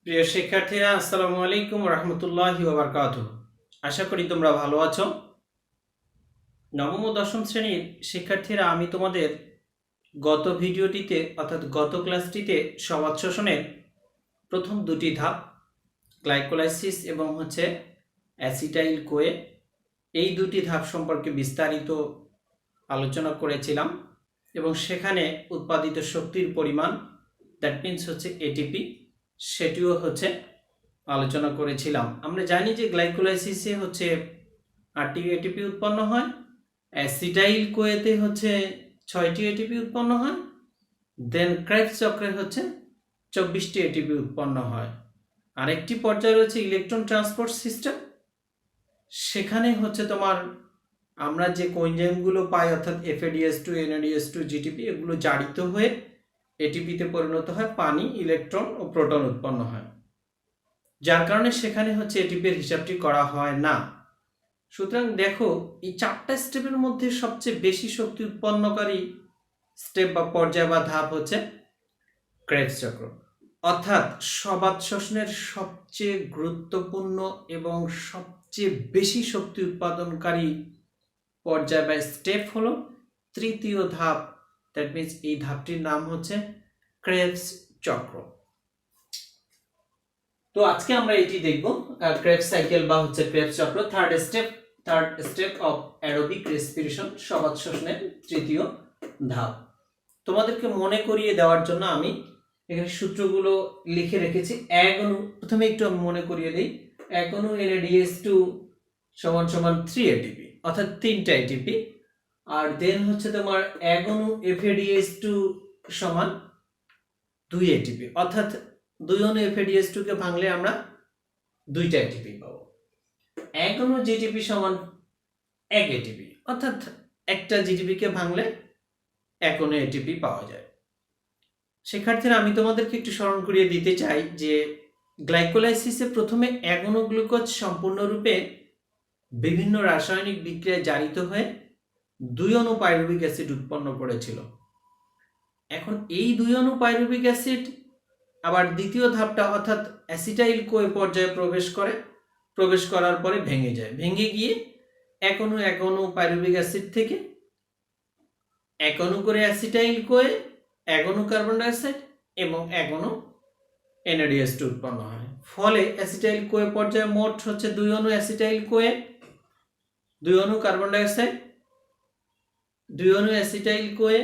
প্রিয় শিক্ষার্থীরা, আসসালামু আলাইকুম রহমতুল্লাহি ওয়া বারাকাতুহু। আশা করি তোমরা ভালো আছো। নবম ও দশম শ্রেণীর শিক্ষার্থীরা, আমি তোমাদের গত ভিডিওটিতে অর্থাৎ গত ক্লাসটিতে সমাজ শোষণের প্রথম দুটি ধাপ গ্লাইকোলাইসিস এবং অ্যাসিটাইল কোয়ে, এই দুটি ধাপ সম্পর্কে বিস্তারিত আলোচনা করেছিলাম এবং সেখানে উৎপাদিত শক্তির পরিমাণ, দ্যাট মিনস এটিপি, সেটিও আলোচনা করেছিলাম। আমরা জানি যে গ্লাইকোলাইসিসে 8টি এটিপি উৎপন্ন হয়, অ্যাসিটাইল কোয়েতে 6টি এটিপি উৎপন্ন হয়, দেন ক্রেবস চক্রে 24টি এটিপি উৎপন্ন হয়। আরেকটি পর্যায়ে রয়েছে ইলেকট্রন ট্রান্সপোর্ট সিস্টেম। সেখানে তোমার আমরা যে কোএনজাইমগুলো পাই অর্থাৎ FADH2, NADH2, GTP, এগুলো জারিত হয়ে এটিপিতে পরিণত হয়, পানি, ইলেকট্রন ও প্রোটন উৎপন্ন হয়, যার কারণে সেখানে এটিপির হিসাবটি করা হয় না। সুতরাং দেখো, এই 4টা স্টেপের মধ্যে সবচেয়ে বেশি শক্তি উৎপন্নকারী স্টেপ বা পর্যায় বা ধাপ ক্রেবস চক্র, অর্থাৎ সবাত শ্বসনের সবচেয়ে গুরুত্বপূর্ণ এবং সবচেয়ে বেশি শক্তি উৎপাদনকারী পর্যায় বা স্টেপ হলো তৃতীয় ধাপ। দ্যাট মিনস এই ধাপটির নাম ক্রেবস চক্র। তো আজকে আমরা এটি দেখব, ক্রেবস সাইকেল বা ক্রেবস চক্র, third step of aerobic respiration, সবাত শ্বসনের তৃতীয় ধাপ। তোমাদেরকে মনে করিয়ে দেওয়ার জন্য আমি এখানে সূত্রগুলো লিখে রেখেছি। এক অণু, প্রথমে একটু আমি মনে করিয়ে দিই, এক অণু NADH2 সমান 3 এটিপি, অর্থাৎ 3টা এটিপি। আর দেন তোমার এক অণু FADH2 সমান 2 এটিপি, অর্থাৎ 2 অণু FADH2 কে ভাঙলে আমরা 2টা এটিপি পাবো। এক অণু GTP সমান 1 এটিপি, অর্থাৎ একটা জিটিপি কে ভাঙলে এক অণু এটিপি পাওয়া যায়। শিক্ষার্থীরা, আমি তোমাদেরকে একটু স্মরণ করিয়ে দিতে চাই যে গ্লাইকোলাইসিসে প্রথমে এক অণু গ্লুকোজ সম্পূর্ণরূপে বিভিন্ন রাসায়নিক বিক্রিয়ায় জারিত হয়ে 2 অণু পাইরুভিক অ্যাসিড উৎপন্ন করেছিল। এখন এই 2 অণু পাইরুভিক অ্যাসিড আবার দ্বিতীয় ধাপটা অর্থাৎ অ্যাসিটাইল কোয়ে পর্যায়ে প্রবেশ করার পরে ভেঙে যায়। ভেঙে গিয়ে এক অণু পাইরুভিক অ্যাসিড থেকে এক অণু করে অ্যাসিটাইল কোয়ে, এক অণু কার্বন ডাইঅক্সাইড এবং এক অণু NADH2 উৎপন্ন হয়। ফলে অ্যাসিটাইল কোয়ে পর্যায়ে মোট 2 অণু অ্যাসিটাইল কোয়ে, 2 অণু কার্বন ডাইঅক্সাইড, 2 অণু অ্যাসিটাইল কোয়ে,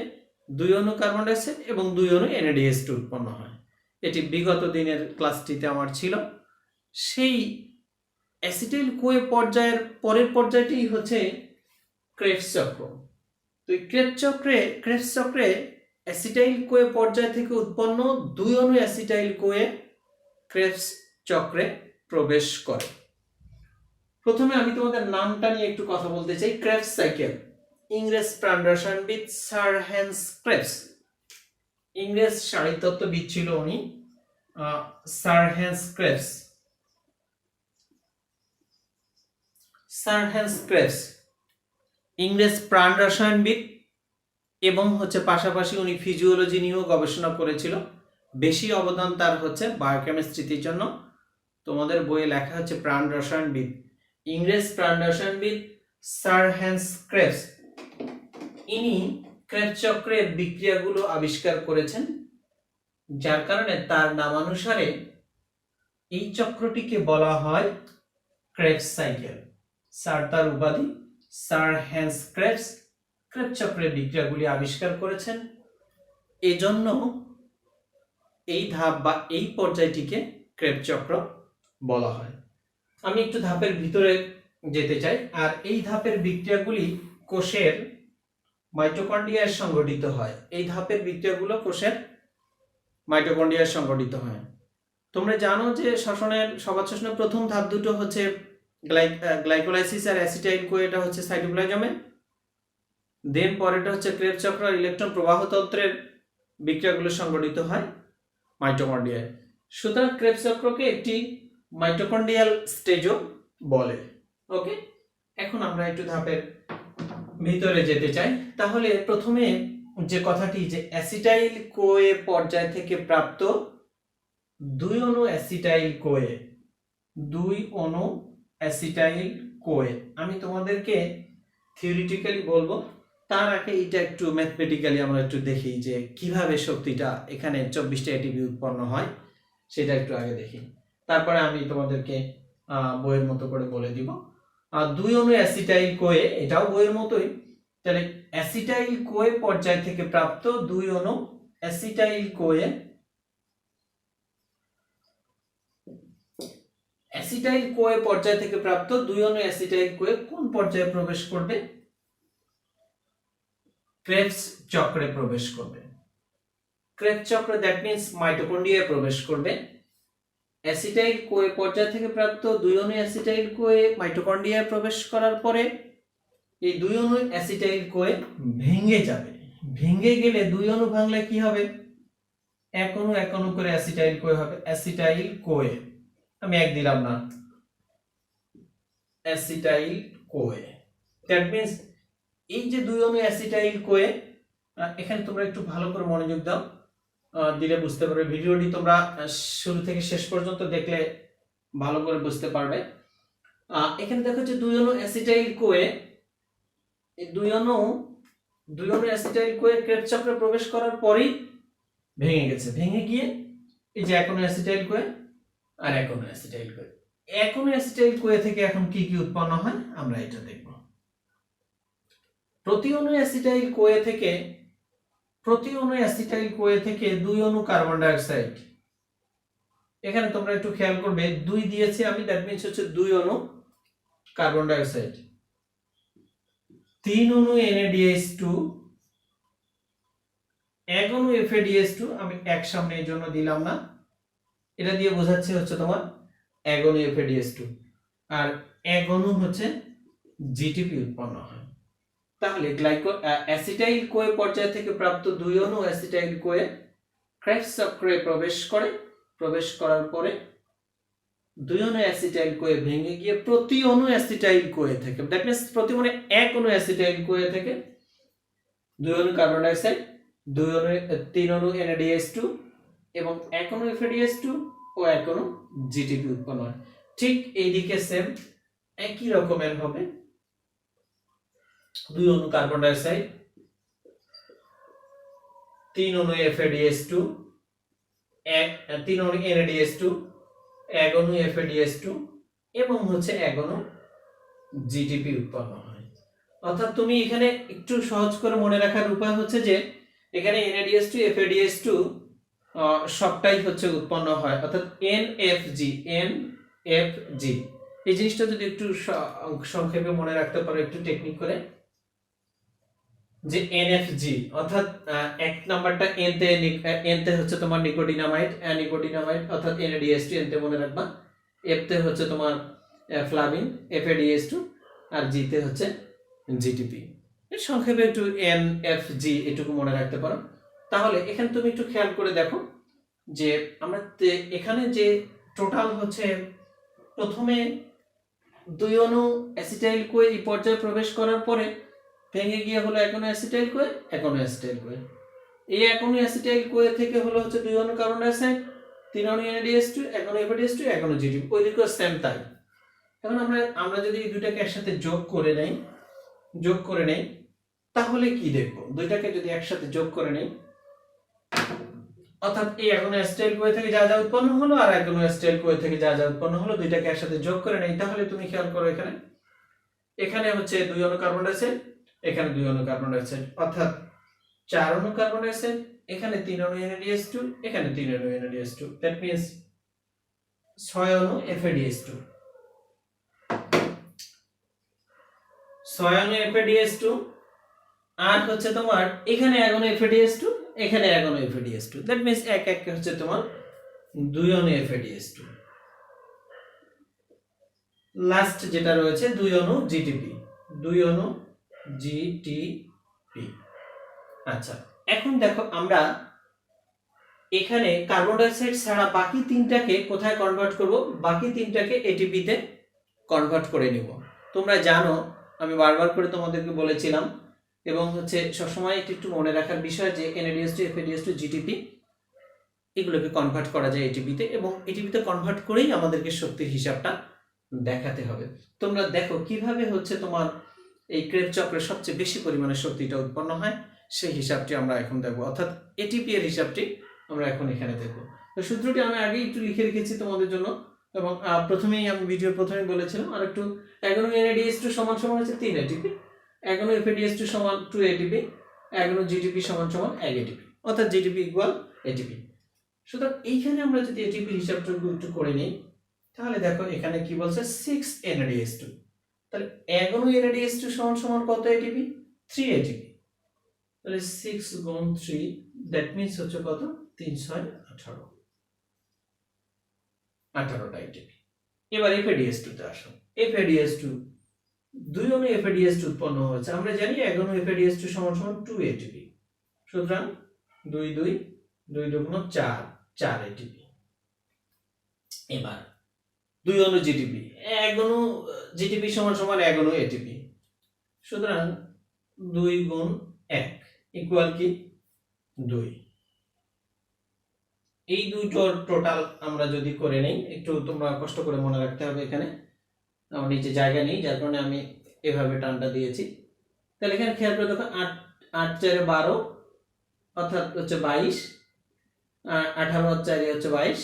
2 অণু কার্বন ডাইঅক্সাইড এবং 2 অণু NADH2 উৎপন্ন হয়। এটি বিগত দিনের ক্লাসটিতে আমার ছিল। সেই অ্যাসিটাইল কোয়ে পর্যায়ের পরের পর্যায়টি ক্রেবস চক্র। তো এই ক্রেবস চক্রে অ্যাসিটাইল কোয়ে পর্যায় থেকে উৎপন্ন 2 অণু অ্যাসিটাইল কোয়ে ক্রেবস চক্রে প্রবেশ করে। প্রথমে আমি তোমাদের নামটা নিয়ে একটু কথা বলতে চাই। ক্রেবস সাইকেল, ইংরেজ প্রাণরসায়নবিদ স্যার হেন্স ক্রেবস, ইংরেজ শারীরতত্ত্ববিদ ছিল উনি, sir Hans Krebs. Sir Hans Krebs ইংরেজ প্রাণ রসায়নবিদ এবং পাশাপাশি উনি ফিজিওলজি নিয়েও গবেষণা করেছিল। বেশি অবদান তার বায়োকেমিস্ট্রির জন্য। তোমাদের বইয়ে লেখা প্রাণ রসায়নবিদ, ইংরেজ প্রাণ রসায়নবিদ স্যার হেন্স ক্রেবস। ইনি ক্রেবস চক্রের বিক্রিয়াগুলো আবিষ্কার করেছেন, যার কারণে তার নামানুসারে এই চক্রটিকে বলা হয় ক্রেবস সাইকেল। স্যার তার উপাধি স্যার হেন্স ক্রেবস, ক্রেবস চক্রের বিক্রিয়াগুলি আবিষ্কার করেছেন। এজন্য এই ধাপ বা এই পর্যায়টিকে ক্রেবস চক্র বলা হয়। আমি একটু ধাপের ভিতরে যেতে চাই। আর এই ধাপের বিক্রিয়াগুলি কোষের মাইটোকন্ড্রিয়ায় সংঘটিত হয়। এই ধাপের বিক্রিয়াগুলো কোষের মাইটোকন্ড্রিয়ায় সংঘটিত হয়। তোমরা জানো যে সবাত শ্বসনের প্রথম ধাপ দুটো গ্লাইকোলাইসিস আর অ্যাসিটাইল কোয়ে, এটা সাইটোপ্লাজমে। দেন পরেটা ক্রেবস চক্র, ইলেকট্রন প্রবাহতন্ত্রের বিক্রিয়াগুলো সংঘটিত হয় মাইটোকন্ড্রিয়ায়। সুতরাং ক্রেবস চক্রকে একটি মাইটোকন্ড্রিয়াল স্টেজও বলে। ওকে, এখন আমরা একটু ধাপের ভিতরে যেতে চাই। তাহলে প্রথমে যে কথাটি, যে অ্যাসিটাইল কোয়ে পর্যায় থেকে প্রাপ্ত দুই অণু অ্যাসিটাইল কোয়ে, দুই অণু অ্যাসিটাইল কোয়ে। আমি তোমাদেরকে থিওরিটিক্যালি বলবো, তার আগে এটা একটু ম্যাথমেটিক্যালি আমরা একটু দেখি যে কিভাবে শক্তিটা এখানে 24টা এটিপি উৎপন্ন হয়, সেটা একটু আগে দেখি, তারপরে আমি তোমাদেরকে বইয়ের মতো করে বলে দিব। দুই অণু অ্যাসিটাইল কোয়ে, এটাও বইয়ের মতোই। তাহলে অ্যাসিটাইল কোয়ে পর্যায় থেকে প্রাপ্ত দুই অণু অ্যাসিটাইল কোয়ে, অ্যাসিটাইল কোয়ে পর্যায় থেকে প্রাপ্ত দুই অণু অ্যাসিটাইল কোয়ে কোন পর্যায়ে প্রবেশ করবে? ক্রেবস চক্রে প্রবেশ করবে। ক্রেবস চক্র, দ্যাট মিন্স মাইটোকন্ড্রিয়ায় প্রবেশ করবে। অ্যাসিটাইল কোয়ে পর্যায় থেকে প্রাপ্ত দুই অণু অ্যাসিটাইল কোয়ে মাইটোকন্ড্রিয়ায় প্রবেশ করার পরে এই দুই অণু অ্যাসিটাইল কোয়ে ভেঙে যাবে। ভেঙে গেলে দুই অণু ভাঙলে কি হবে? এক অণু করে অ্যাসিটাইল কোয়ে হবে। অ্যাসিটাইল কোয়ে, আমি এক দিলাম না, অ্যাসিটাইল কোয়ে, দ্যাট মিন্স এই যে দুই অণু অ্যাসিটাইল কোয়ে, এখানে তোমরা একটু ভালো করে মনোযোগ দাও, দিলে বুঝতে পারবে। ভিডিওটি তোমরা শুরু থেকে শেষ পর্যন্ত দেখলে ভালো করে বুঝতে পারবে। এখানে দেখো যে দুই অণু অ্যাসিটাইল কোয়ে, এই দুই অণু অ্যাসিটাইল কোয়ে ক্রেবস চক্রে প্রবেশ করার পরেই ভেঙে গেছে। ভেঙে গিয়ে এই যে এক অণু অ্যাসিটাইল কোয়ে আর এক অণু অ্যাসিটাইল কোয়ে, এক অণু অ্যাসিটাইল কোয়ে থেকে এখন কি কি উৎপন্ন হয় আমরা এটা দেখব। প্রতি অণু অ্যাসিটাইল কোয়ে থেকে দুই অণু কার্বন ডাই অক্সাইড, এখানে তোমরা একটু খেয়াল করবে দুই দিয়েছি আমি, দ্যাট মিন্স হচ্ছে দুই অণু কার্বন ডাই অক্সাইড, তিন অণু NaDH2, এক অণু FADH2, আমি এক সামনে এই জন্য দিলাম না, এটা দিয়ে বোঝাচ্ছে হচ্ছে তোমার এক অণু FADH2, আর এক অণু হচ্ছে জিটিপি উৎপন্ন হয়। তাহলে অ্যাসিটাইল কোয়ে পর্যায় থেকে প্রাপ্ত দুই অণু অ্যাসিটাইল কোয়ে ক্রেবস চক্রে প্রবেশ করে। প্রবেশ করার পরে দুই অণু অ্যাসিটাইল কোয়ে ভেঙে গিয়ে প্রতি অণু অ্যাসিটাইল কোয়ে থেকে, দ্যাট মিন্স প্রতি মানে এক অণু অ্যাসিটাইল কোয়ে থেকে দুই অণু কার্বন ডাই অক্সাইড, তিন অণু NaDH2 এবং এক অণু FADH2 ও এক অণু জিটিপি উৎপন্ন হয়। ঠিক এইদিকে সেম একই রকমের হবে, দুই অণু কার্বন ডাই অক্সাইড, তিন অণু FADH2, তিন অণু NaDH2, এক অণু FADH2 এবং হচ্ছে এক অণু জিটিপি উৎপন্ন হয়। অর্থাৎ তুমি এখানে একটু সহজ করে মনে রাখার উপায় হচ্ছে যে এখানে NaDH2 FADH2 সবটাই হচ্ছে উৎপন্ন হয়, অর্থাৎ NFG এই জিনিসটা যদি একটু সংক্ষেপে মনে রাখতে পারো একটু টেকনিক করে, যে NFG অর্থাৎ এক নাম্বারটা N তে হচ্ছে তোমার নিকোটিনামাইড, অর্থাৎ NaDH2 N তে মনে রাখবা, F তে হচ্ছে তোমার ফ্লাভিন FADH2 আর G তে হচ্ছে জিটিপি। সংক্ষেপে একটু NFG এটুকু মনে রাখতে পারো। তাহলে এখানে তুমি একটু খেয়াল করে দেখো যে আমরা এখানে যে টোটাল হচ্ছে প্রথমে দুই অণু অ্যাসিটাইল কোয়ে এই পর্যায়ে প্রবেশ করার পরে ভেঙে গিয়ে হলো এক অণু অ্যাসিটাইল কোয়ে, এক অণু অ্যাসিটাইল কোয়ে, এই এক অণু অ্যাসিটাইল কোয়ে থেকে হলো হচ্ছে দুই অণু কার্বন ডাই অক্সাইড, তিন অণু NaDH2, এক অণু FADH2, এক অণু জিটিপি, ওইদিকেও সেম তাই। এখন আমরা যদি এই দুইটাকে একসাথে যোগ করে নেই তাহলে কি দেখব? দুইটাকে যদি একসাথে যোগ করে নেই, অর্থাৎ এই এক অণু অ্যাসিটাইল কোয়ে থেকে যা যা উৎপন্ন হলো আর এক অণু অ্যাসিটাইল কোয়ে থেকে যা যা উৎপন্ন হলো, দুইটাকে একসাথে যোগ করে নেই, তাহলে তুমি খেয়াল করো এখানে হচ্ছে দুই অণু কার্বন ডাই অক্সাইড, এখানে দুই অণু কার্বন ডাই অক্সাইড, অর্থাৎ চার অণু কার্বন ডাই অক্সাইড, এখানে তিন অণু NaDH2, এখানে তিন অণু NaDH2, দ্যাট মিন্স ছয় অণু FADH2, ছয় অণু FADH2, আর হচ্ছে তোমার এখানে এক অণু FADH2, এখানে এক অণু FADH2, দ্যাট মিন্স এক এক হচ্ছে তোমার দুই অণু FADH2। লাস্ট যেটা রয়েছে দুই অণু জিটিপি, আচ্ছা এখন দেখো আমরা এখানে কার্বন ডাই অক্সাইড ছাড়া বাকি তিনটাকে কোথায় কনভার্ট করব? বাকি তিনটাকে এটিপি তে কনভার্ট করে নিব। তোমরা জানো আমি বারবার করে তোমাদেরকে বলেছিলাম, এবং হচ্ছে সবসময় একটু মনে রাখার বিষয় যে NaDH2 FADH2 জিটিপি এগুলোকে কনভার্ট করা যায় এটিপিতে, এবং এটিপিতে কনভার্ট করেই আমাদেরকে শক্তির হিসাবটা দেখাতে হবে। তোমরা দেখো কিভাবে হচ্ছে তোমার এই ক্রেবস চক্রের সবচেয়ে বেশি পরিমাণে শক্তিটা উৎপন্ন হয়, সেই হিসাবটি আমরা এখন দেখব, অর্থাৎ এটিপি এর হিসাবটি আমরা এখন এখানে দেখব। তো সূত্রটি আমি আগেই একটু লিখে রেখেছি তোমাদের জন্য, এবং প্রথমেই আমি ভিডিওর প্রথমেই বলেছিলাম, আর একটু এগানো NADH2 সমান সমান হচ্ছে 3 এটিপি, এগানো FADH2 সমান 2 এটিপি, এগানো GTP সমান সমান 1 এটিপি, অর্থাৎ GTP ইকুয়াল এটিপি। সুতরাং এইখানে আমরা যদি এটিপির হিসাবটা একটু করে নিই, তাহলে দেখো এখানে কি বলছে 6 NADH2, তাহলে এগানো NADH2 সমান সমান কত এটিপি? 3 এটিপি। তাহলে 6 গুণ 3, দ্যাট মিন্স হচ্ছে কত? 3 6 18, 18টা এটিপি। এবার FADH2 তে আসো। FADH2 দুই অণু FADH2 উৎপন্ন হয়েছে, আমরা জানি এগানো FADH2 সমান সমান 2 এটিপি। সুতরাং 2 2 2 2 4, 4 এটিপি। এবার দুই অণু GTP, এগানো GTP সমান সমান এগানো এটিপি। সুতরাং 2 গুণ 1 ইকুয়াল কি? 2। এই দুটোর টোটাল আমরা যদি করে নেই, একটু তোমরা কষ্ট করে মনে রাখতে হবে, এখানে আমার নিচে জায়গা নেই, যার কারণে আমি এভাবে টানটা দিয়েছি। তাহলে এখানে খেয়াল করে দেখো 8 8 4 12, অর্থাৎ হচ্ছে 22, 18 আর 4 হচ্ছে 22,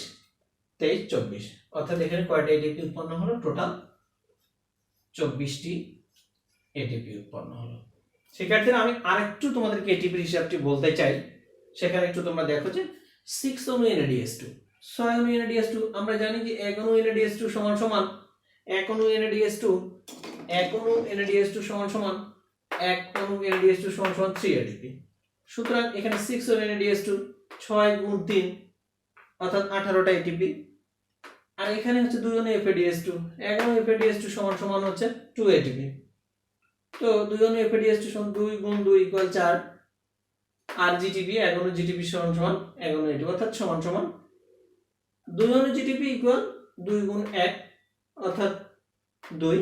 23 24, অর্থাৎ এখানে কয়টা এটিপি উৎপন্ন হলো? টোটাল 24টি এটিপি উৎপন্ন হলো। সেক্ষেত্রে আমি আরেকটু তোমাদেরকে এটিপির হিসাবটি বলতে চাই। সেখানে একটু তোমরা দেখো যে 6 অণু NADH2, 6 অণু NADH2, আমরা জানি যে 1 অণু NADH2 সমান সমান 1 অণু NADH2, 1 অণু NADH2 সমান সমান 1 অণু NADH2 সমান সমান 3 এটিপি। সুতরাং এখানে 6 অণু NADH2, 6 গুণ 3, অর্থাৎ 18টা এটিপি। আর এখানে হচ্ছে 2 অণু FADH2, 1 অণু FADH2 সমান সমান হচ্ছে 2 এটিপি। তো 2 অণু FADH2 সমান 2 গুণ 2 ইকুয়াল 4, আর GTP 1 অণু GTP সমান সমান 1 অণু এটিপি, অর্থাৎ সমান সমান 2 অণু GTP ইকুয়াল 2 গুণ 1, অর্থাৎ 2।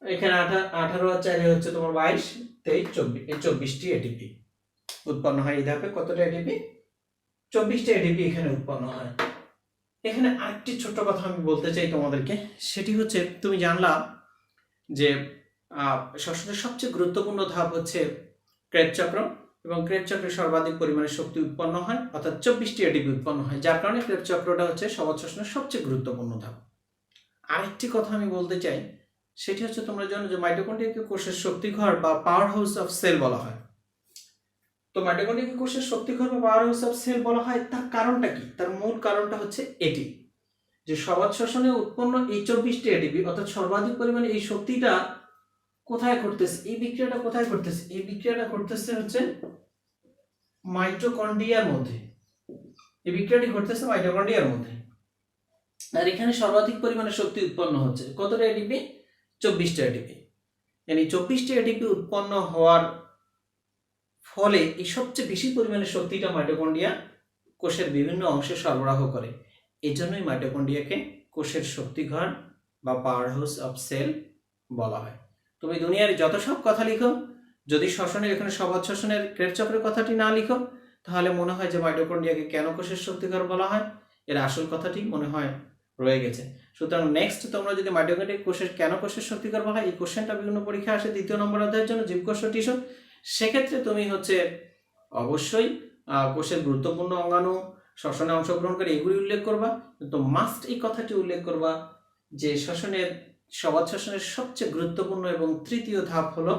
এখানে 18 আর 4 হচ্ছে তোমার 22, 23 24, এই 24টি এটিপি উৎপন্ন হয়। এই ধাপে কতটা এটিপি? 24টা এটিপি এখানে উৎপন্ন হয়। এখানে আরেকটি ছোট্ট কথা আমি বলতে চাই তোমাদেরকে, সেটি হচ্ছে তুমি জানলা যে শ্বসনের সবচেয়ে গুরুত্বপূর্ণ ধাপ হচ্ছে ক্রেবস চক্র, এবং ক্রেবস চক্রে সর্বাধিক পরিমাণে শক্তি উৎপন্ন হয়, অর্থাৎ 24টি এটিপি উৎপন্ন হয়, যার কারণে ক্রেবস চক্রটা হচ্ছে সমাজ শ্বসনের সবচেয়ে গুরুত্বপূর্ণ ধাপ। আরেকটি কথা আমি বলতে চাই, সেটি হচ্ছে তোমরা জানো যে মাইটোকন্ড্রিয়াকে কোষের শক্তিঘর বা পাওয়ার হাউস অফ সেল বলা হয়। তো মাইটোকন্ড্রিয়াকে কোষের শক্তিঘর বা পাওয়ার হাউস অফ সেল বলা হয়, তার কারণটা কি? তার মূল কারণটা হচ্ছে এটি, যে সমাজ শ্বসনে উৎপন্ন এই 24টি এটিপি, অর্থাৎ সর্বাধিক পরিমাণে এই শক্তিটা কোথায় ঘটতেছে? এই বিক্রিয়াটা কোথায় ঘটতেছে? এই বিক্রিয়াটা ঘটতেছে হচ্ছে মাইটোকন্ড্রিয়ার মধ্যে। এই বিক্রিয়াটি ঘটতেছে মাইটোকন্ড্রিয়ার মধ্যে, আর এখানে সর্বাধিক পরিমাণে শক্তি উৎপন্ন হচ্ছে কতটা এটিপি? 24টা এটিপি। মানে 24টা এটিপি উৎপন্ন হওয়ার ফলে এই সবচেয়ে বেশি পরিমাণে শক্তিটা মাইটোকন্ড্রিয়া কোষের বিভিন্ন অংশে সরবরাহ করে। এই জন্যই মাইটোকন্ড্রিয়াকে কোষের শক্তিঘর বা পাওয়ার হাউস অফ সেল বলা হয়। তুমি দুনিয়ার যত সব কথা লিখো, যদি শ্বসনের এখানে সমাজ শ্বসনের ক্রেবস চক্রের কথাটি না লিখো, তাহলে মনে হয় যে মাইটোকন্ড্রিয়াকে কেন কোষের শক্তিঘর বলা হয়, এর আসল কথাটি মনে হয় রয়ে গেছে। সুতরাং নেক্সট তোমরা যদি মাইটোকন্ড্রিয়া কোষের কেন কোষের শক্তিঘর বলা হয়, এই কোশ্চেনটা বিভিন্ন পরীক্ষা আসে 2য় নম্বর অধ্যায়ের জন্য, জীবকোষ ও টিস্যু। সেক্ষেত্রে তুমি হচ্ছে অবশ্যই কোষের গুরুত্বপূর্ণ অঙ্গাণু, শ্বসনে অংশগ্রহণ করে এগুলি উল্লেখ করবা, কিন্তু মাস্ট এই কথাটি উল্লেখ করবা যে শ্বসনের সমাজ শ্বসনের সবচেয়ে গুরুত্বপূর্ণ এবং তৃতীয় ধাপ হলো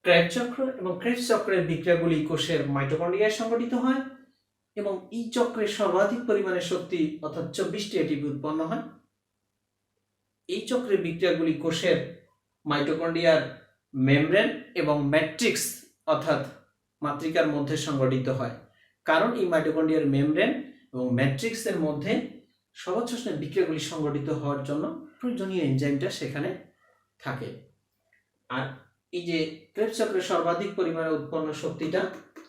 ক্রেবস চক্র, এবং ক্রেবস চক্রের বিক্রিয়াগুলি কোষের মাইটোকন্ড্রিয়ায় সংঘটিত হয়, এবং এই চক্রের সর্বাধিক পরিমাণে শক্তি অর্থাৎ 24টি এটিপি উৎপন্ন হয়। এই চক্রের বিক্রিয়াগুলি কোষের মাইটোকন্ড্রিয়ার মেমব্রেন এবং ম্যাট্রিক্স অর্থাৎ মাতৃকার মধ্যে সংঘটিত হয়, কারণ এই মাইটোকন্ড্রিয়ার মেমব্রেন এবং ম্যাট্রিক্সের মধ্যে সমাজ শ্বসনের বিক্রিয়াগুলি সংঘটিত হওয়ার জন্য প্রয়োজনীয় এনজাইমটা সেখানে থাকে। আর এই যে ক্রেবস চক্রের সর্বাধিক পরিমাণে উৎপন্ন শক্তিটা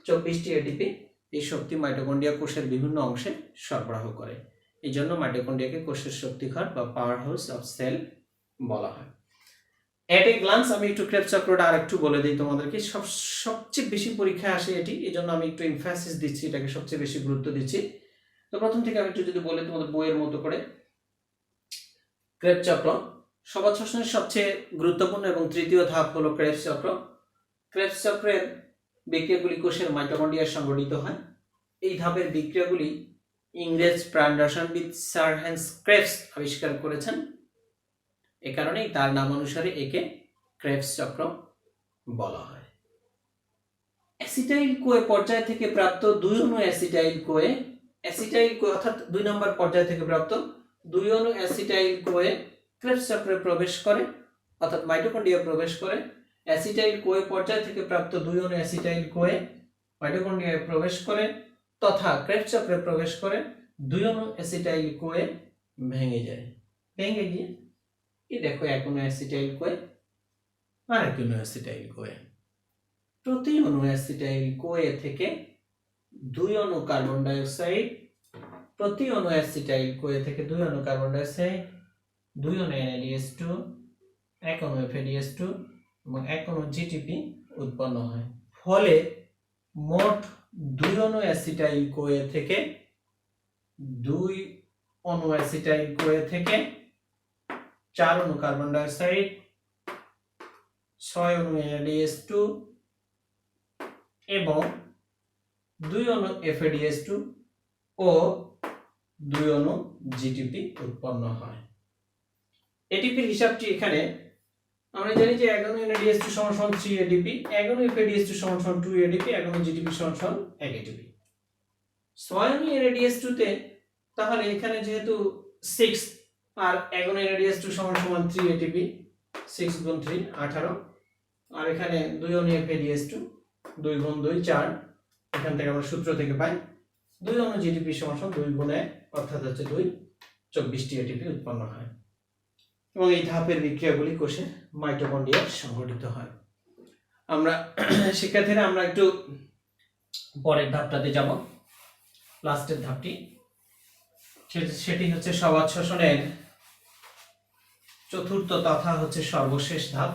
24টি এটিপি, এই শক্তি মাইটোকন্ড্রিয়া কোষের বিভিন্ন অংশে সরবরাহ করে। এই জন্য মাইটোকন্ড্রিয়াকে কোষের শক্তিঘর বা পাওয়ার হাউস অফ সেল বলা হয়। এট এ গ্লান্স আমি একটু ক্রেবস চক্রটা আর একটু বলে দিই তোমাদেরকে। সবচেয়ে বেশি পরীক্ষায় আসে এটি, এই জন্য আমি একটু এমফাসিস দিচ্ছি, এটাকে সবচেয়ে বেশি গুরুত্ব দিচ্ছি। তো প্রথম থেকে আমি একটু যদি বলি তোমাদের বইয়ের মতো করে, ক্রেবস চক্র সবাত শ্বসনের সবচেয়ে গুরুত্বপূর্ণ এবং তৃতীয় ধাপ হলো ক্রেবস চক্র। ক্রেবস চক্রের বিক্রিয়াগুলি কোষের মাইটোকন্ড্রিয়ায় সংঘটিত হয়। এই ধাপের বিক্রিয়াগুলি ইংরেজ প্রাণ রসায়নবিদ স্যার হেন্স ক্রেবস আবিষ্কার করেছেন। এ কারণেই তার নাম অনুসারে একে ক্রেবস চক্র বলা হয়। অ্যাসিটাইল কোয়ে পর্যায় থেকে প্রাপ্ত 2 অণু অ্যাসিটাইল কোয়ে অর্থাৎ 2 নম্বর পর্যায় থেকে প্রাপ্ত 2 অণু অ্যাসিটাইল কোয়ে ক্রেবস চক্রে প্রবেশ করে, অর্থাৎ মাইটোকন্ড্রিয়া প্রবেশ করে। অ্যাসিটাইল কোয়ে পর্যায় থেকে প্রাপ্ত 2 অণু অ্যাসিটাইল কোয়ে মাইটোকন্ড্রিয়ায় প্রবেশ করে তথা ক্রেবস চক্রে প্রবেশ করে 2 অণু অ্যাসিটাইল কোয়ে ভেঙে যায়। ভেঙে গিয়ে এই দেখো 1 অণু অ্যাসিটাইল কোয়ে আর 1 অণু অ্যাসিটাইল কোয়ে। প্রতি অণু অ্যাসিটাইল কোয়ে থেকে 2 অণু কার্বন ডাইঅক্সাইড, প্রতি অণু অ্যাসিটাইল কোয়ে থেকে 2 অণু কার্বন ডাইঅক্সাইড, 2 অণু NaDH2, 1 অণু FADH2 এবং 1 অণু জিটিপি উৎপন্ন হয়। ফলে মোট 2 অণু অ্যাসিটাইল কোয়ে থেকে 2 অণু অ্যাসিটাইল কোয়ে থেকে 4 অণু কার্বন ডাইঅক্সাইড, 6 অণু NaDH2 এবং 2 অণু FADH2 ও 2 অণু জিটিপি উৎপন্ন হয়। এটিপির হিসাবটি এখানে আমরা জানি যে 1 অণু NaDH2 = 3 ADP, 1 অণু FADH2 = 2 ADP, 1 অণু জিটিপি = 1 ATP। 6 অণু NaDH2 তে তাহলে এখানে যেহেতু 6 আর 1 অণু NaDH2 = 3 ATP, 6 × 3 18, আর এখানে 2 অণু FADH2 2 × 2 4, এখান থেকে আমরা সূত্র থেকে পাই 2 অণু জিটিপি = 2 × 1 অর্থাৎ হচ্ছে 2, 24টি এটিপি উৎপন্ন হয় এবং এই ধাপের বিক্রিয়াগুলি কোষে মাইটোকন্ড্রিয়ায় সংঘটিত হয়। আমরা শিক্ষার্থীরা আমরা একটু পরের ধাপটাতে যাব, লাস্টের ধাপটি, সেটি হচ্ছে সবাত শ্বসনের চতুর্থ তথা হচ্ছে সর্বশেষ ধাপ।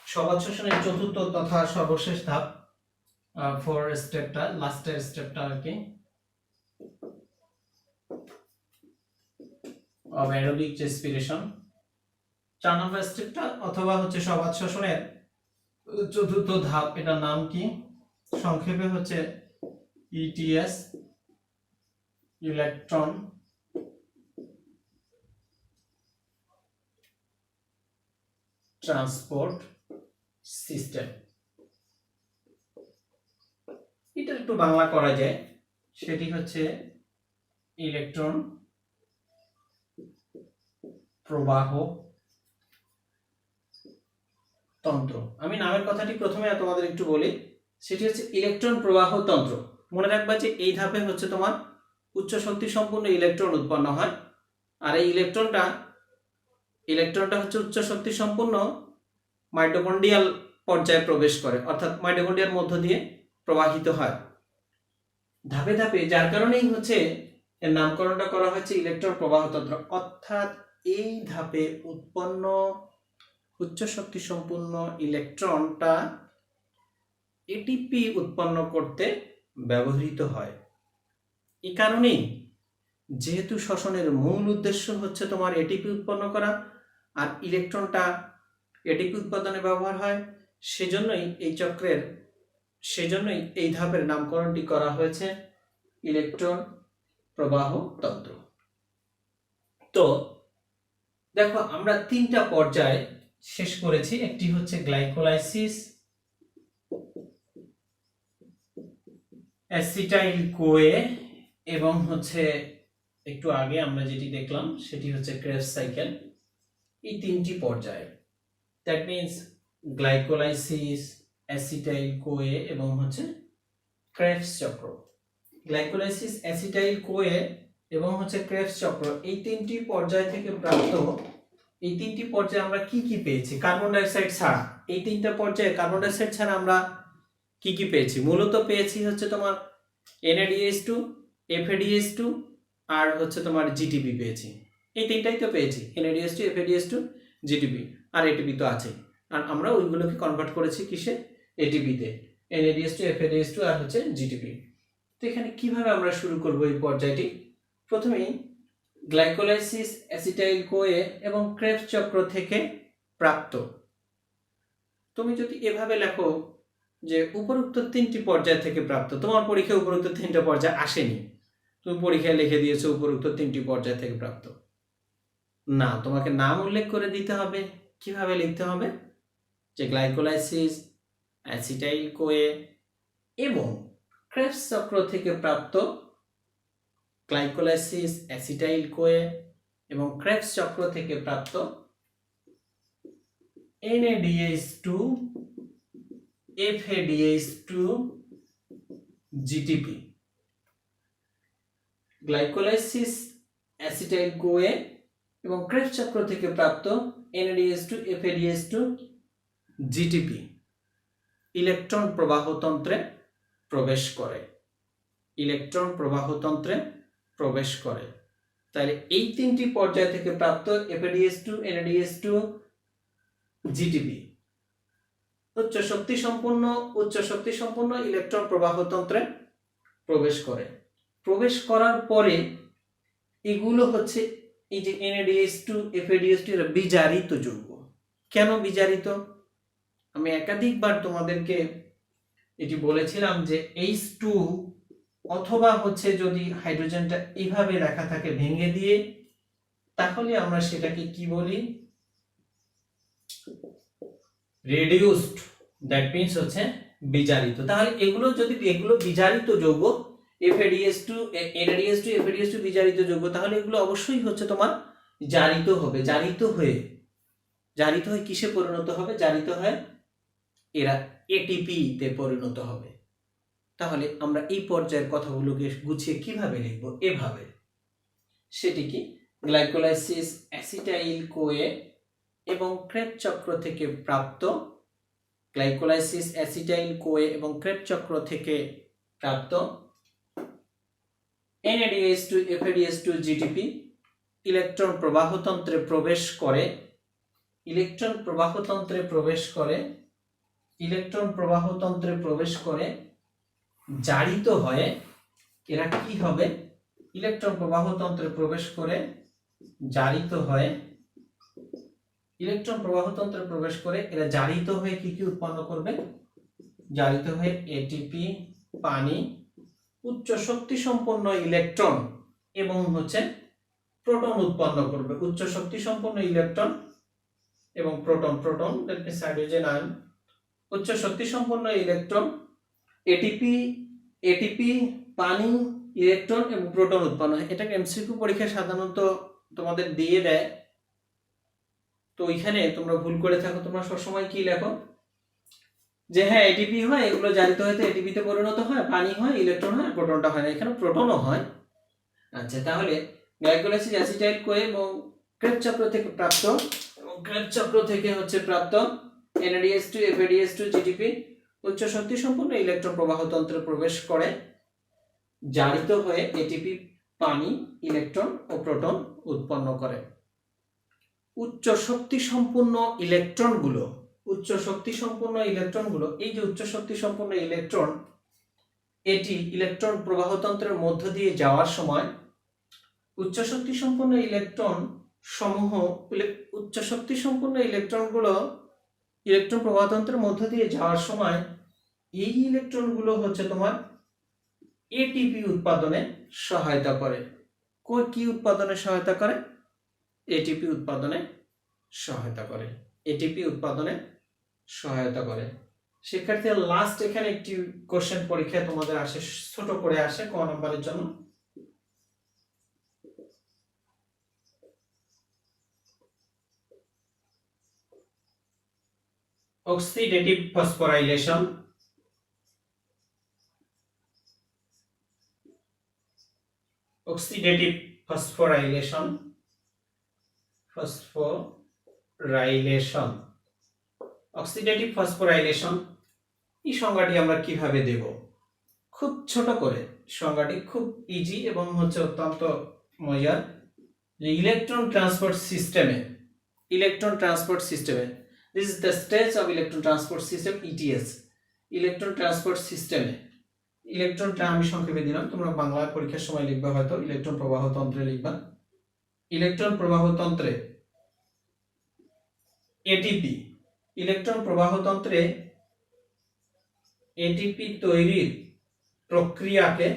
সবাত শ্বসনের চতুর্থ তথা সর্বশেষ ধাপ, 4 স্টেপটা, লাস্টের স্টেপটা আর কি, of aerobic respiration। 4 নম্বর স্টেপটা অথবা হচ্ছে সবাত শ্বসনের চতুর্থ ধাপ, এটার নাম কি সংক্ষেপে হচ্ছে ETS, ইলেকট্রন ট্রান্সপোর্ট সিস্টেম। এটা একটু বাংলা করা যায়, সেটি হচ্ছে ইলেকট্রন প্রবাহ তন্ত্র। আমি নামের কথাটি প্রথমে তোমাদের একটু বলি, সেটি হচ্ছে ইলেকট্রন প্রবাহ তন্ত্র। মনে রাখবা যে এই ধাপে হচ্ছে তোমার উচ্চ শক্তি সম্পন্ন ইলেকট্রন উৎপন্ন হয়, আর এই ইলেকট্রনটা হচ্ছে উচ্চ শক্তি সম্পন্ন মাইটোকন্ড্রিয়াল পর্যায়ে প্রবেশ করে, অর্থাৎ মাইটোকন্ড্রিয়ার মধ্য দিয়ে প্রবাহিত হয় ধাপে ধাপে, যার কারণেই হচ্ছে এর নামকরণটা করা হয়েছে ইলেকট্রন প্রবাহ তন্ত্র। অর্থাৎ এই ধাপে উৎপন্ন উচ্চ শক্তি সম্পন্ন ইলেকট্রনটা এটিপি উৎপন্ন করতে ব্যবহৃত হয়। এই কারণেই যেহেতু শ্বসনের মূল উদ্দেশ্য হচ্ছে তোমার এটিপি উৎপন্ন করা, আর ইলেকট্রনটা এটিপি উৎপাদনে ব্যবহার হয়, সেজন্যই এই ধাপের নামকরণটি করা হয়েছে ইলেকট্রন প্রবাহ তন্ত্র। তো দেখো আমরা 3টা পর্যায় শেষ করেছি, একটি হচ্ছে গ্লাইকোলাইসিস, অ্যাসিটাইল কোয়ে এবং হচ্ছে একটু আগে আমরা যেটি দেখলাম সেটি হচ্ছে ক্রেবস সাইকেল। এই 3টি পর্যায়, that means glycolysis, acetyl CoA এবং হচ্ছে ক্রেবস চক্র। গ্লাইকোলাইসিস, অ্যাসিটাইল কোয়ে এবং হচ্ছে ক্রেবস চক্র, এই 3টি পর্যায় থেকে প্রাপ্ত, এই 3টি পর্যায়ে আমরা কি কি পেয়েছি কার্বন ডাইঅক্সাইড ছাড়া। এই 3টা পর্যায়ে কার্বন ডাইঅক্সাইড ছাড়া আমরা কি কি পেয়েছি? মূলত পেয়েছি হচ্ছে তোমার NaDH2, FADH2 আর হচ্ছে তোমার জিটিপি পেয়েছি। এই তিনটাই তো পেয়েছি, NADH2, FADH2, GTP, আর ATP তো আছে, আর আমরা ওইগুলোকে কনভার্ট করেছি কিসে, ATP তে, NADH2, FADH2 আর হচ্ছে GTP। তো এখানে কিভাবে আমরা শুরু করব এই পর্যায়টি? প্রথমেই গ্লাইকোলাইসিস, অ্যাসিটাইল কোয়ে এবং ক্রেবস চক্র থেকে প্রাপ্ত। তুমি যদি এভাবে লেখো যে উপরোক্ত তিনটি পর্যায় থেকে প্রাপ্ত, তোমার পরীক্ষায় উপরোক্ত তিনটা পর্যায় আসেনি, তুমি পরীক্ষায় লিখে দিয়েছো উপরোক্ত তিনটি পর্যায় থেকে প্রাপ্ত, না, তোমাকে নাম উল্লেখ করে দিতে হবে। কিভাবে লিখতে হবে? যে গ্লাইকোলাইসিস, অ্যাসিটাইল কোয়ে এবং ক্রেবস চক্র থেকে প্রাপ্ত, গ্লাইকোলাইসিস, অ্যাসিটাইল কোয়ে এবং ক্রেবস চক্র থেকে প্রাপ্ত NADH2, FADH2, GTP। Glycolysis, acetyl CoA এবং ক্রেবস চক্র থেকে প্রাপ্ত NADH2, FADH2, GTP ইলেকট্রন প্রবাহতন্ত্রে প্রবেশ করে, ইলেকট্রন প্রবাহতন্ত্রে প্রবেশ করে। তাহলে এই তিনটি পর্যায় থেকে প্রাপ্ত FADH2, NADH2, GTP উচ্চ শক্তি সম্পন্ন ইলেকট্রন প্রবাহতন্ত্রে প্রবেশ করে। প্রবেশ করার পরে এগুলো হচ্ছে এই যে NADH2, FADH2 এরা বিজারিত যৌগ। কেন বিজারিত? আমি একাধিকবার তোমাদেরকে এটি বলেছিলাম যে H2 অথবা হচ্ছে যদি হাইড্রোজেনটা এইভাবে লেখা থাকে ভেঙে দিয়ে, তাহলে আমরা সেটাকে কি বলি? রিডিউসড, দ্যাট মিন্স হচ্ছে বিজারিত। তাহলে এগুলো বিজারিত যৌগ, FADH2, NADH2, FADH2 বিজারিত যৌগ, তাহলে এগুলো অবশ্যই হচ্ছে তোমার জারিত হবে। জারিত হয়ে কিসে পরিণত হবে? জারিত হয় এরা ATP তে পরিণত হবে। তাহলে আমরা এই পর্যায়ের কথাগুলোকে গুছিয়ে কিভাবে লিখব? এভাবে। সেটি কি? গ্লাইকোলাইসিস, অ্যাসিটাইল কোয়ে এবং ক্রেবস চক্র থেকে প্রাপ্ত, গ্লাইকোলাইসিস, অ্যাসিটাইল কোয়ে এবং ক্রেবস চক্র থেকে প্রাপ্ত NADH2, FADH2, GTP ইলেকট্রন প্রবাহতন্ত্রে প্রবেশ করে, ইলেকট্রন প্রবাহতন্ত্রে প্রবেশ করে জারিত হয়ে এরা কি হবে? ইলেকট্রন প্রবাহতন্ত্রে প্রবেশ করে জারিত হয়ে, ইলেকট্রন প্রবাহতন্ত্রে প্রবেশ করে এরা জারিত হয়ে কি উৎপন্ন করবে? জারিত হয়ে ATP, পানি, উচ্চ শক্তি সম্পন্ন ইলেকট্রন এবং হচ্ছে প্রোটন উৎপন্ন করবে। উচ্চ শক্তি সম্পন্ন ইলেকট্রন এবং proton, that means hydrogen ion, উচ্চ শক্তি সম্পন্ন ইলেকট্রন, ATP, পানি, ইলেকট্রন এবং প্রোটন উৎপন্ন হয়। এটাকে MCQ পরীক্ষায় সাধারণত তোমাদের দিয়ে দেয়, তো ওইখানে তোমরা ভুল করে থাকো। তোমরা সবসময় কি লেখো? যে হ্যাঁ ATP হয়, এগুলো জারিত হয়ে ATP তে পরিণত হয়, পানি হয়, ইলেকট্রন হয়, প্রোটনটা হয় না। এখানে প্রোটনও হয়। আচ্ছা, তাহলে গ্লাইকোলাইসিস, অ্যাসিটাইল কোয়ে এবং ক্রেবস চক্র থেকে প্রাপ্ত, এবং ক্রেবস চক্র থেকে হচ্ছে প্রাপ্ত NADH2, FADH2, GTP উচ্চ শক্তি সম্পন্ন ইলেকট্রন প্রবাহতন্ত্রে প্রবেশ করে জারিত হয়ে ATP, পানি, ইলেকট্রন ও প্রোটন উৎপন্ন করে। উচ্চ শক্তি সম্পন্ন ইলেকট্রনগুলো, এই যে উচ্চ শক্তি সম্পন্ন ইলেকট্রন, এটি ইলেকট্রন প্রবাহতন্ত্রের মধ্য দিয়ে যাওয়ার সময় উচ্চ শক্তি সম্পন্ন ইলেকট্রন সমূহ, উচ্চ শক্তি সম্পন্ন ইলেকট্রনগুলো ইলেকট্রন প্রবাহতন্ত্রের মধ্য দিয়ে যাওয়ার সময় এই ইলেকট্রনগুলো হচ্ছে তোমার ATP উৎপাদনে সহায়তা করে। কি উৎপাদনে সহায়তা করে? ATP উৎপাদনে সহায়তা করে। শিক্ষার্থী, লাস্ট এখানে একটি কোশ্চেন পরীক্ষায় তোমাদের আসে, ছোট করে আসে, ক নম্বরের জন্য। অক্সিডেটিভ ফসফোরাইলেশন, অক্সিডেটিভ ফসফোরাইলেশন এই সংজ্ঞাটি আমরা কিভাবে দেব? খুব ছোট করে সংজ্ঞাটি, খুব ইজি এবং হচ্ছে অত্যন্ত মজার। ইলেকট্রন ট্রান্সপোর্ট সিস্টেমে this is the stage of electron transport system ETS. Electron transport সিস্টেমে ইলেকট্রনটা আমি সংক্ষেপে দিলাম, তোমরা বাংলা পরীক্ষার সময় লিখবা, হয়তো ইলেকট্রন প্রবাহ তন্ত্রে লিখবা। ইলেকট্রন প্রবাহ তন্ত্রে এটিপি, ইলেকট্রন প্রবাহ তন্ত্রে এটিপি তৈরির প্রক্রিয়াকে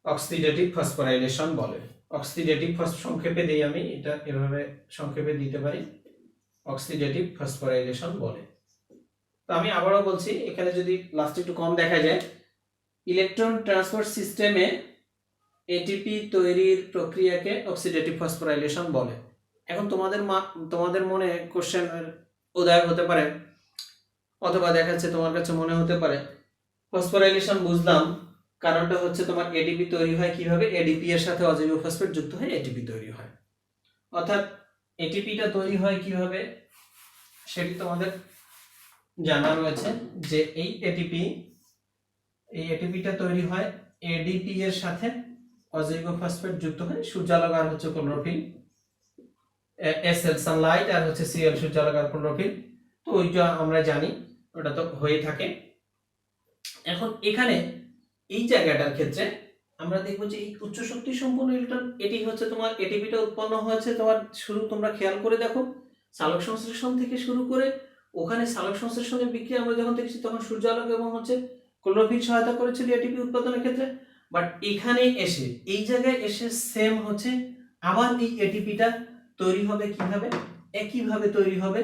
অক্সিডেটিভ ফসফোরাইলেশন বলে। অক্সিডেটিভ সংক্ষেপে দেই, আমি এটা এভাবে সংক্ষেপে দিতে পারি, অক্সিডেটিভ ফসফোরাইলেশন বলে। তো আমি আবারও বলছি, এখানে যদি লাস্টে একটু কম দেখা যায়, ইলেকট্রন ট্রান্সপোর্ট সিস্টেমে এটিপি তৈরির প্রক্রিয়াকে অক্সিডেটিভ ফসফোরাইলেশন বলে। এখন তোমাদের মনে কোশ্চেনের উদয় হতে পারে, অথবা দেখা যাচ্ছে তোমার কাছে মনে হতে পারে ফসফোরাইলেশন বুঝলাম, কারণটা হচ্ছে তোমার এটিপি তৈরি হয় কিভাবে, এডিপি এর সাথে অজৈব ফসফেট যুক্ত হয়ে এটিপি তৈরি হয়। অর্থাৎ এটিপিটা তৈরি হয় কিভাবে সেটি তোমাদের জানা রয়েছে, যে এই এটিপিটা তৈরি হয় এডিপি এর সাথে অজৈব ফসফেট যুক্ত হয়ে, সূর্যালোক আর হচ্ছে ক্লোরোফিল, এসএল সানলাইট আর হচ্ছে সিএল সূর্যালোক আর ক্লোরোফিল। তো ওইটা আমরা জানি, ওটা তো হয়ে থাকে। এখন এখানে এই জায়গাটার ক্ষেত্রে আমরা দেখবো যে এই উচ্চ শক্তি সম্পন্ন ইলেকট্রন, এটি হচ্ছে তোমার এটিপিটা উৎপন্ন হয়েছে তোমার, শুরু তোমরা খেয়াল করে দেখো, সালোক সংশ্লেষণ থেকে শুরু করে ওখানে সালোক সংশ্লেষণের বিক্রিয়া আমরা যখন দেখছি তখন সূর্যালোক এবং হচ্ছে ক্লোরোফিল সহায়তা করেছিল এটিপি উৎপাদনের ক্ষেত্রে। বাট এখানে এসে এই জায়গায় এসে সেম হচ্ছে আবার এই এটিপিটা তৈরি হবে কিভাবে, একইভাবে তৈরি হবে,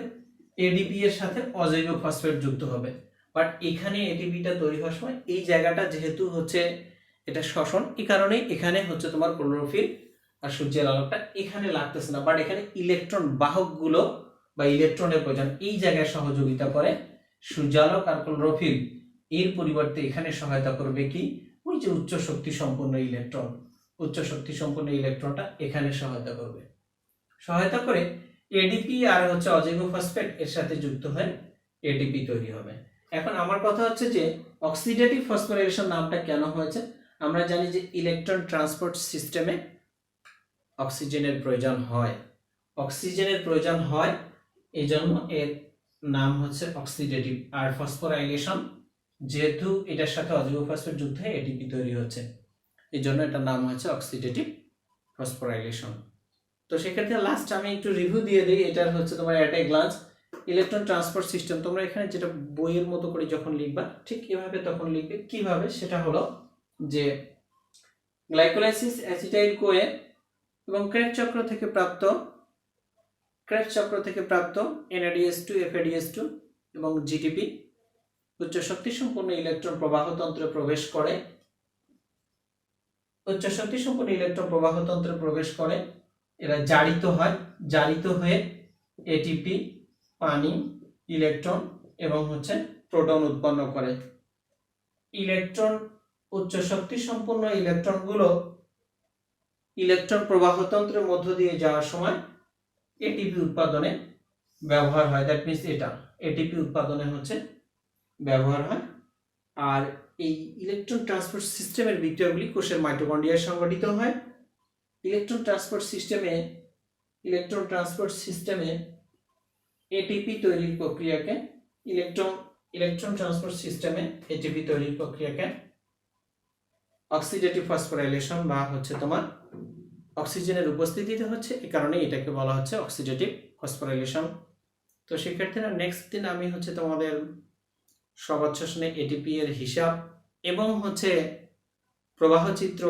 এডিপি এর সাথে অজৈব ফসফেট যুক্ত হবে। বাট এখানে এটিপিটা তৈরি হওয়ার সময় এই জায়গাটা যেহেতু হচ্ছে এটা শ্বসন, এই কারণে এখানে হচ্ছে তোমার ক্লোরোফিল আর সূর্যের আলোকটা এখানে লাগতেছে না, বাট এখানে ইলেকট্রন বাহকগুলো বা ইলেকট্রনের প্রয়োজন এই জায়গায় সহযোগিতা করে সূর্যালোক আর ক্লোরোফিল, এর পরিবর্তে এখানে সহায়তা করবে কি, ওই যে উচ্চ শক্তি সম্পন্ন ইলেকট্রনটা এখানে সহায়তা করে এডিপি আর হচ্ছে অজৈব ফসফেট এর সাথে যুক্ত হয়ে এটিপি তৈরি হবে। এখন আমার কথা হচ্ছে যে অক্সিডেটিভ ফসফোরাইলেশন নামটা কেন হয়েছে, আমরা জানি যে ইলেকট্রন ট্রান্সপোর্ট সিস্টেমে অক্সিজেনের প্রয়োজন হয়, এই জন্য এর নাম হচ্ছে অক্সিডেটিভ। আর ফসফোরাইলেশন যেহেতু এটার সাথে অজৈব ফসফেট যুক্ত হয়ে এটিপি তৈরি হচ্ছে, এই জন্য এটার নাম হচ্ছে অক্সিডেটিভ ফসফোরাইলেশন। তো সেক্ষেত্রে লাস্ট আমি একটু রিভিউ দিয়ে দিই, এটার হচ্ছে তোমার at a glance electron transport system. তোমরা এখানে যেটা বইয়ের মতো করে যখন লিখবা ঠিক এভাবে তখন লিখবে। কিভাবে, সেটা হলো যে গ্লাইকোলাইসিস, অ্যাসিটাইল কোয়ে এবং ক্রেবস চক্র থেকে প্রাপ্ত NADH2, FADH2 এবং GTP উচ্চ শক্তি সম্পন্ন ইলেকট্রন প্রবাহতন্ত্রে প্রবেশ করে, এরা জারিত হয়ে এটিপি, পানি, ইলেকট্রন এবং হচ্ছে প্রোটন উৎপন্ন করে। উচ্চ শক্তি সম্পন্ন ইলেকট্রনগুলো ইলেকট্রন প্রবাহতন্ত্রের মধ্য দিয়ে যাওয়ার সময় এটিপি উৎপাদনে ব্যবহার হয়। দ্যাট মিন্স এটা এটিপি উৎপাদনে হচ্ছে ব্যবহার হয়। আর এই ইলেকট্রন ট্রান্সপোর্ট সিস্টেমের বিক্রিয়াগুলি কোষের মাইটোকন্ড্রিয়ায় সংঘটিত হয়। ইলেকট্রন ট্রান্সপোর্ট সিস্টেমে এটিপি তৈরির প্রক্রিয়াকে ইলেকট্রন ট্রান্সপোর্ট সিস্টেমে এটিপি তৈরির প্রক্রিয়াকে অক্সিডেটিভ ফসফোরাইলেশন বা হচ্ছে তোমার অক্সিজেনের উপস্থিতিতে হচ্ছে, এই কারণে এটাকে বলা হচ্ছে অক্সিডেটিভ ফসফোরাইলেশন। তো সেক্ষেত্রে নেক্সট দিন আমি হচ্ছে তোমাদের সবাত শোষণে এটিপি এর হিসাব এবং হচ্ছে প্রবাহ চিত্র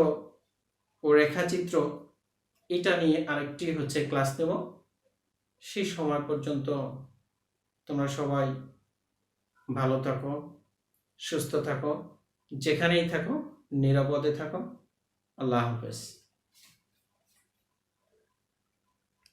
ও রেখাচিত্র এটা নিয়ে আরেকটি হচ্ছে ক্লাস নেব। সেই সময় পর্যন্ত তোমরা সবাই ভালো থাকো, সুস্থ থাকো, যেখানেই থাকো নিরাপদে থাকো। আল্লাহ হাফেজ।